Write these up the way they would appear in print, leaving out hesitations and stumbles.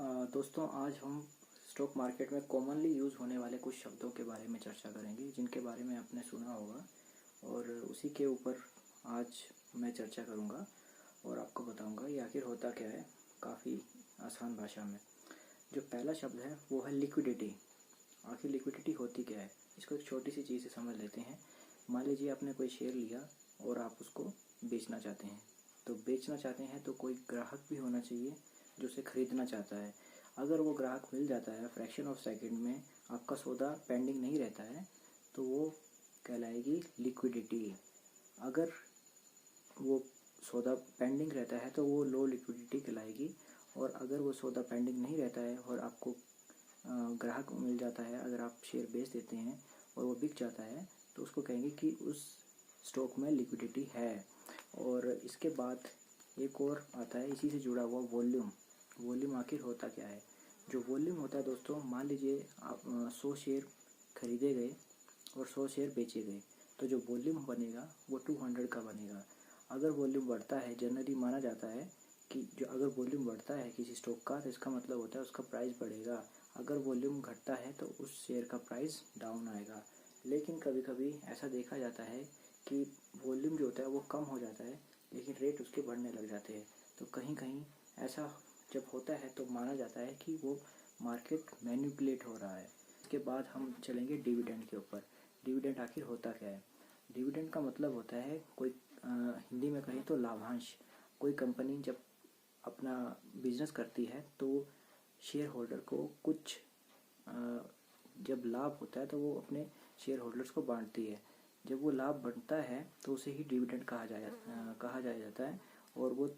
दोस्तों, आज हम स्टॉक मार्केट में कॉमनली यूज़ होने वाले कुछ शब्दों के बारे में चर्चा करेंगे जिनके बारे में आपने सुना होगा। और उसी के ऊपर आज मैं चर्चा करूंगा और आपको बताऊंगा ये आखिर होता क्या है, काफ़ी आसान भाषा में। जो पहला शब्द है वो है लिक्विडिटी। आखिर लिक्विडिटी होती क्या है, इसको एक छोटी सी चीज़ से समझ लेते हैं। मान लीजिए आपने कोई शेयर लिया और आप उसको बेचना चाहते हैं। तो बेचना चाहते हैं तो कोई ग्राहक भी होना चाहिए जो उसे ख़रीदना चाहता है। अगर वो ग्राहक मिल जाता है फ्रैक्शन ऑफ सेकंड में, आपका सौदा पेंडिंग नहीं रहता है, तो वो कहलाएगी लिक्विडिटी। अगर वो सौदा पेंडिंग रहता है तो वो लो लिक्विडिटी कहलाएगी। और अगर वो सौदा पेंडिंग नहीं रहता है और आपको ग्राहक मिल जाता है, अगर आप शेयर बेच देते हैं और वो बिक जाता है, तो उसको कहेंगे कि उस स्टॉक में लिक्विडिटी है। और इसके बाद एक और आता है इसी से जुड़ा हुआ, वॉल्यूम। वॉल्यूम आखिर होता क्या है? जो वॉल्यूम होता है दोस्तों, मान लीजिए आप 100 शेयर खरीदे गए और 100 शेयर बेचे गए, तो जो वॉल्यूम बनेगा वो 200 का बनेगा। अगर वॉल्यूम बढ़ता है, जनरली माना जाता है कि जो अगर वॉल्यूम बढ़ता है किसी स्टॉक का, तो इसका मतलब होता है उसका प्राइस बढ़ेगा। अगर वॉल्यूम घटता है तो उस शेयर का प्राइस डाउन आएगा। लेकिन कभी कभी ऐसा देखा जाता है कि वॉल्यूम जो होता है वो कम हो जाता है, लेकिन रेट उसके बढ़ने लग जाते हैं। तो कहीं कहीं ऐसा जब होता है तो माना जाता है कि वो मार्केट मैनिपुलेट हो रहा है। इसके बाद हम चलेंगे डिविडेंड के ऊपर। डिविडेंड आखिर होता क्या है? डिविडेंड का मतलब होता है कोई हिंदी में कहें तो लाभांश। कोई कंपनी जब अपना बिजनेस करती है तो शेयर होल्डर को कुछ जब लाभ होता है तो वो अपने शेयर होल्डर्स को बांटती है। जब वो लाभ बढ़ता है तो उसे ही डिविडेंड कहा जाया जाता है। और वो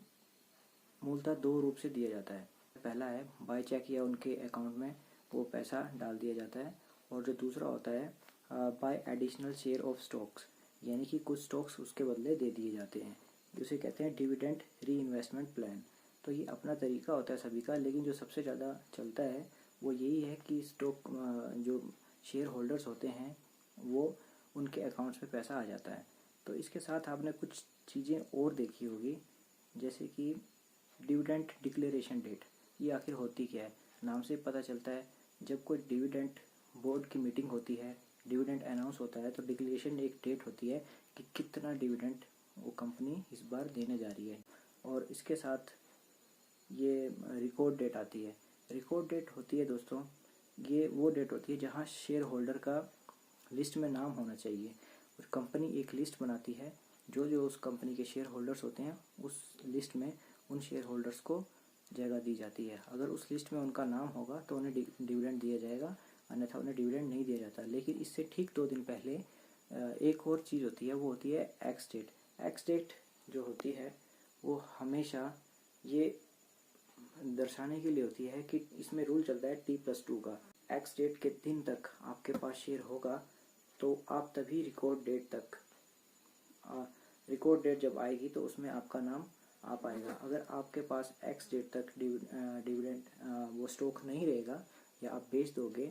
मूलतः दो रूप से दिया जाता है। पहला है बाय चेक या उनके अकाउंट में वो पैसा डाल दिया जाता है। और जो दूसरा होता है bye additional share of stocks, यानी कि कुछ स्टॉक्स उसके बदले दे दिए जाते हैं, जिसे कहते हैं डिविडेंड री इन्वेस्टमेंट प्लान। तो ये अपना तरीका होता है सभी का, लेकिन जो सबसे ज़्यादा चलता है वो यही है कि स्टॉक जो शेयर होल्डर्स होते हैं वो उनके अकाउंट्स में पैसा आ जाता है। तो इसके साथ आपने कुछ चीज़ें और देखी होगी, जैसे कि डिविडेंड डिक्लेरेशन डेट। ये आखिर होती क्या है? नाम से पता चलता है, जब कोई डिविडेंड बोर्ड की मीटिंग होती है, डिविडेंड अनाउंस होता है, तो डिक्लेरेशन एक डेट होती है कि कितना डिविडेंड वो कंपनी इस बार देने जा रही है। और इसके साथ ये रिकॉर्ड डेट आती है। रिकॉर्ड डेट होती है दोस्तों, ये वो डेट होती है जहाँ शेयर होल्डर का लिस्ट में नाम होना चाहिए। और कंपनी एक लिस्ट बनाती है, जो जो उस कंपनी के शेयर होल्डर्स होते हैं उस लिस्ट में उन शेयर होल्डर्स को जगह दी जाती है। अगर उस लिस्ट में उनका नाम होगा तो उन्हें डिविडेंड दिया जाएगा, अन्यथा उन्हें डिविडेंड नहीं दिया जाता। लेकिन इससे ठीक 2 दिन पहले एक और चीज़ होती है, वो होती है एक्स डेट। एक्स डेट जो होती है वो हमेशा ये दर्शाने के लिए होती है कि इसमें रूल चलता है T+2 का। एक्स डेट के दिन तक आपके पास शेयर होगा तो आप तभी रिकॉर्ड डेट जब आएगी तो उसमें आपका नाम आ पाएगा। अगर आपके पास एक्स डेट तक डिविडेंड वो स्टॉक नहीं रहेगा या आप बेच दोगे,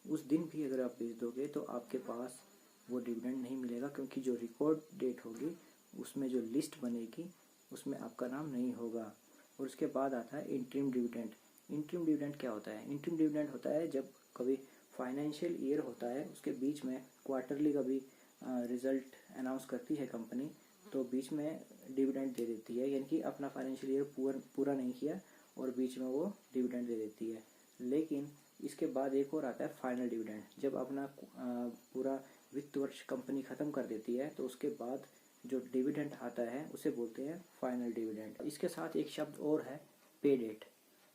उस दिन भी अगर आप बेच दोगे तो आपके पास वो डिविडेंड नहीं मिलेगा, क्योंकि जो रिकॉर्ड डेट होगी उसमें जो लिस्ट बनेगी उसमें आपका नाम नहीं होगा। और उसके बाद आता है इंटरिम डिविडेंड। इंटरिम डिविडेंड क्या होता है? इंटरिम डिविडेंड होता है जब कभी फाइनेंशियल ईयर होता है, उसके बीच में क्वार्टरली कभी रिजल्ट अनाउंस करती है कंपनी, तो बीच में डिविडेंड दे देती है, यानी कि अपना फाइनेंशियल ईयर पूरा नहीं किया और बीच में वो डिविडेंड दे देती है। लेकिन इसके बाद एक और आता है फाइनल डिविडेंड। जब अपना पूरा वित्त वर्ष कंपनी ख़त्म कर देती है तो उसके बाद जो डिविडेंड आता है उसे बोलते हैं फाइनल डिविडेंड। इसके साथ एक शब्द और है, पे डेट,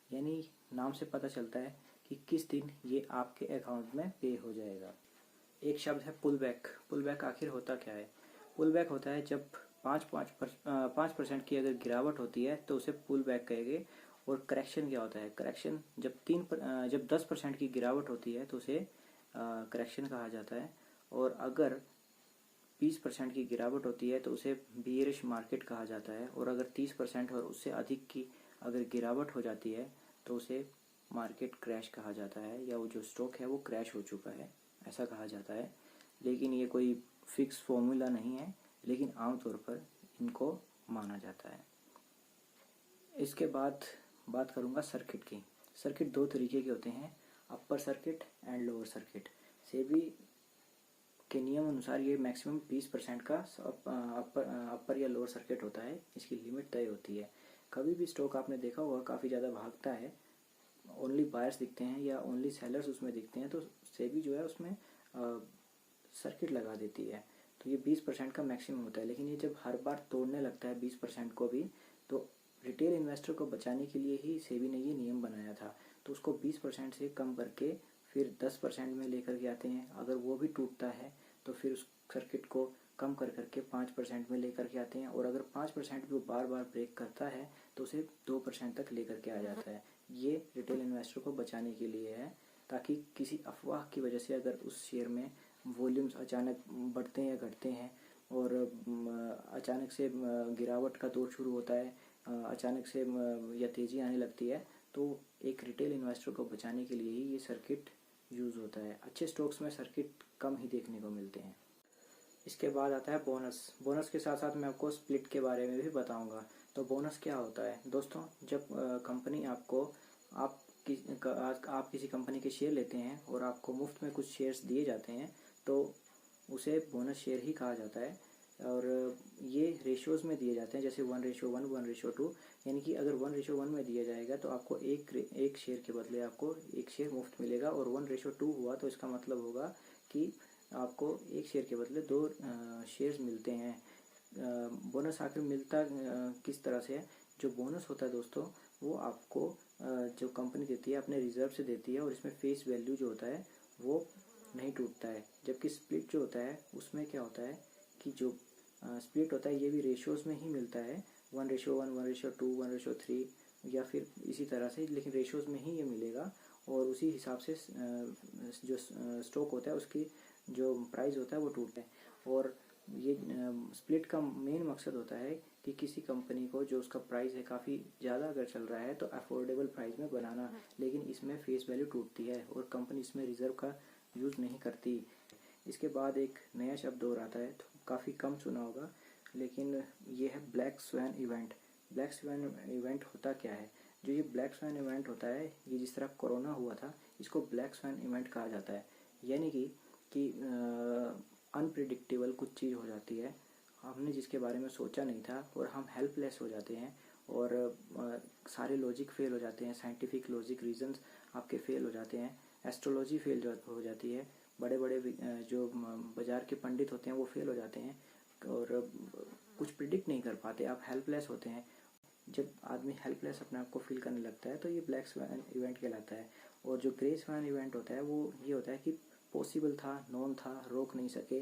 यानी नाम से पता चलता है कि किस दिन ये आपके अकाउंट में पे हो जाएगा। एक शब्द है पुल बैक। पुल बैक आखिर होता क्या है? पुल बैक होता है जब 5% की अगर गिरावट होती है तो उसे पुल बैक कहेंगे। और करेक्शन क्या होता है? करेक्शन जब 10% की गिरावट होती है तो उसे करेक्शन कहा जाता है। और अगर 20% की गिरावट होती है तो उसे बियरिश मार्केट कहा जाता है। और अगर 30% और उससे अधिक की अगर गिरावट हो जाती है तो उसे मार्केट क्रैश कहा जाता है, या वो जो स्टॉक है वो क्रैश हो चुका है, ऐसा कहा जाता है। लेकिन ये कोई फिक्स फॉर्मूला नहीं है, लेकिन आमतौर पर इनको माना जाता है। इसके बाद बात करूँगा सर्किट की। सर्किट दो तरीके के होते हैं, upper circuit and lower circuit. SEBI के नियम अनुसार ये मैक्सिमम 20% का अपर या लोअर सर्किट होता है, इसकी लिमिट तय होती है। कभी भी स्टॉक आपने देखा होगा काफ़ी ज़्यादा भागता है, ओनली बायर्स दिखते हैं या ओनली सेलर्स उसमें दिखते हैं, तो सेबी जो है उसमें सर्किट लगा देती है। तो ये 20% का मैक्सिमम होता है, लेकिन ये जब हर बार तोड़ने लगता है 20% को भी, तो रिटेल इन्वेस्टर को बचाने के लिए ही सेबी ने ये नियम बनाया था। तो उसको 20% से कम करके फिर 10% में लेकर के आते हैं। अगर वो भी टूटता है तो फिर उस सर्किट को कम कर करके 5% में लेकर के आते हैं, और अगर 5% भी वो बार बार ब्रेक करता है तो उसे 2% तक लेकर के आ जाता है। ये रिटेल इन्वेस्टर को बचाने के लिए है, ताकि किसी अफवाह की वजह से अगर उस शेयर में वॉल्यूम्स अचानक बढ़ते हैं या घटते हैं, और अचानक से गिरावट का दौर शुरू होता है, अचानक से या तेज़ी आने लगती है, तो एक रिटेल इन्वेस्टर को बचाने के लिए ही ये सर्किट यूज़ होता है। अच्छे स्टॉक्स में सर्किट कम ही देखने को मिलते हैं। इसके बाद आता है बोनस। बोनस के साथ साथ मैं आपको स्प्लिट के बारे में भी बताऊंगा। तो बोनस क्या होता है दोस्तों? जब कंपनी आपको आप किसी कंपनी के शेयर लेते हैं और आपको मुफ्त में कुछ शेयर्स दिए जाते हैं, तो उसे बोनस शेयर ही कहा जाता है। और ये रेशियोज़ में दिए जाते हैं, जैसे 1:1, 1:2। यानी कि अगर 1:1 में दिया जाएगा तो आपको एक शेयर के बदले आपको एक शेयर मुफ्त मिलेगा, और 1:2 हुआ तो इसका मतलब होगा कि आपको एक शेयर के बदले 2 शेयर्स मिलते हैं। बोनस आखिर मिलता किस तरह से है? जो बोनस होता है दोस्तों, वो आपको जो कंपनी देती है अपने रिजर्व से देती है, और इसमें फेस वैल्यू जो होता है वो नहीं टूटता है। जबकि स्प्लिट जो होता है उसमें क्या होता है कि जो स्प्लिट होता है ये भी रेशियोज़ में ही मिलता है, 1:1, 1:2, 1:3 या फिर इसी तरह से, लेकिन रेशियोज़ में ही ये मिलेगा। और उसी हिसाब से जो स्टॉक होता है उसकी जो प्राइस होता है वो टूटता है। और ये स्प्लिट का मेन मकसद होता है कि किसी कंपनी को जो उसका प्राइस है काफ़ी ज़्यादा अगर चल रहा है तो अफोर्डेबल प्राइस में बनाना, लेकिन इसमें फेस वैल्यू टूटती है और कंपनी इसमें रिजर्व का यूज़ नहीं करती। इसके बाद एक नया शब्द और आता है, तो काफ़ी कम सुना होगा, लेकिन ये है black swan event. Black swan event होता क्या है? जो ये ब्लैक स्वैन इवेंट होता है, ये जिस तरह कोरोना हुआ था, इसको ब्लैक स्वैन इवेंट कहा जाता है। यानी कि अनप्रिडिक्टेबल कुछ चीज़ हो जाती है, हमने जिसके बारे में सोचा नहीं था, और हम हेल्पलेस हो जाते हैं, और सारे लॉजिक फेल हो जाते हैं, साइंटिफिक लॉजिक रीजंस आपके फेल हो जाते हैं, एस्ट्रोलॉजी फेल हो जाती है, बड़े बड़े जो बाज़ार के पंडित होते हैं वो फेल हो जाते हैं, और कुछ प्रिडिक्ट नहीं कर पाते, आप हेल्पलेस होते हैं। जब आदमी हेल्पलेस अपने आप को फील करने लगता है तो ये ब्लैक स्वैन इवेंट कहलाता है। और जो ग्रे स्वैन इवेंट होता है वो ये होता है कि पॉसिबल था, नोन था, रोक नहीं सके,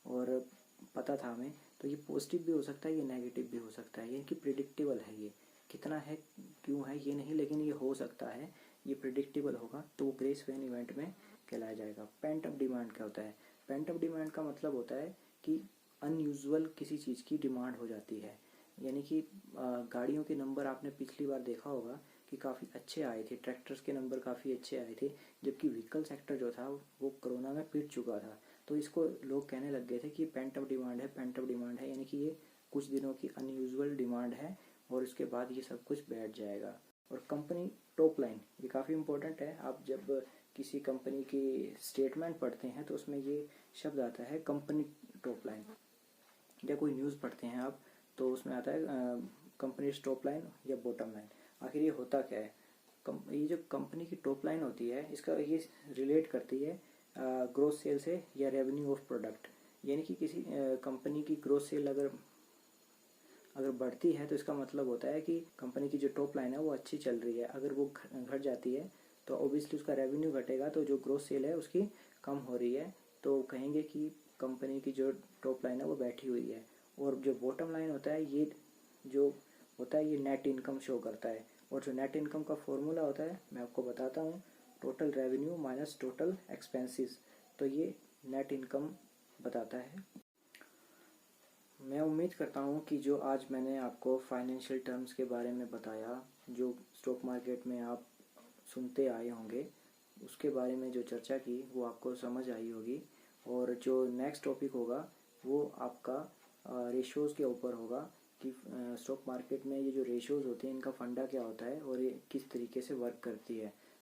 और पता था हमें, तो ये पॉजिटिव भी हो सकता है, ये नेगेटिव भी हो सकता है, यानी कि प्रिडिक्टेबल है। ये कितना है, क्यों है ये नहीं, लेकिन ये हो सकता है, ये प्रिडिक्टेबल होगा, तो वो ग्रे स्वैन इवेंट में कहलाया जाएगा। पेंट अप डिमांड क्या होता है? पेंट अप डिमांड का मतलब होता है कि अनयूजुअल किसी चीज़ की डिमांड हो जाती है। यानी कि गाड़ियों के नंबर आपने पिछली बार देखा होगा कि काफ़ी अच्छे आए थे, ट्रैक्टर्स के नंबर काफ़ी अच्छे आए थे, जबकि व्हीकल सेक्टर जो था वो कोरोना में पिट चुका था। तो इसको लोग कहने लग गए थे कि पेंट अप डिमांड है, पेंट अप डिमांड है, यानी कि ये कुछ दिनों की अनयूजुअल डिमांड है, और इसके बाद ये सब कुछ बैठ जाएगा। और कंपनी टॉप लाइन, ये काफ़ी इंपॉर्टेंट है। आप जब किसी कंपनी की स्टेटमेंट पढ़ते हैं तो उसमें ये शब्द आता है कंपनी टॉप लाइन, या कोई न्यूज़ पढ़ते हैं आप तो उसमें आता है कंपनी टॉप लाइन या बॉटम लाइन। आखिर ये होता क्या है? ये जो कंपनी की टॉप लाइन होती है, इसका ये रिलेट करती है ग्रोथ सेल से या रेवेन्यू ऑफ प्रोडक्ट। यानी कि किसी कंपनी की ग्रोथ सेल अगर बढ़ती है तो इसका मतलब होता है कि कंपनी की जो टॉप लाइन है वो अच्छी चल रही है। अगर वो घट जाती है तो ऑब्वियसली उसका रेवेन्यू घटेगा, तो जो ग्रोथ सेल है उसकी कम हो रही है, तो कहेंगे कि कंपनी की जो टॉप लाइन है वो बैठी हुई है। और जो बॉटम लाइन होता है, ये जो होता है ये नेट इनकम शो करता है, और जो नेट इनकम का फॉर्मूला होता है मैं आपको बताता हूँ, total revenue minus total expenses, तो ये नेट इनकम बताता है। मैं उम्मीद करता हूँ कि जो आज मैंने आपको फाइनेंशियल टर्म्स के बारे में बताया, जो स्टॉक मार्केट में आप सुनते आए होंगे, उसके बारे में जो चर्चा की वो आपको समझ आई होगी। और जो नेक्स्ट टॉपिक होगा वो आपका रेशियोज़ के ऊपर होगा कि स्टॉक मार्केट में ये जो रेशियोज़ होते हैं इनका फंडा क्या होता है और ये किस तरीके से वर्क करती है।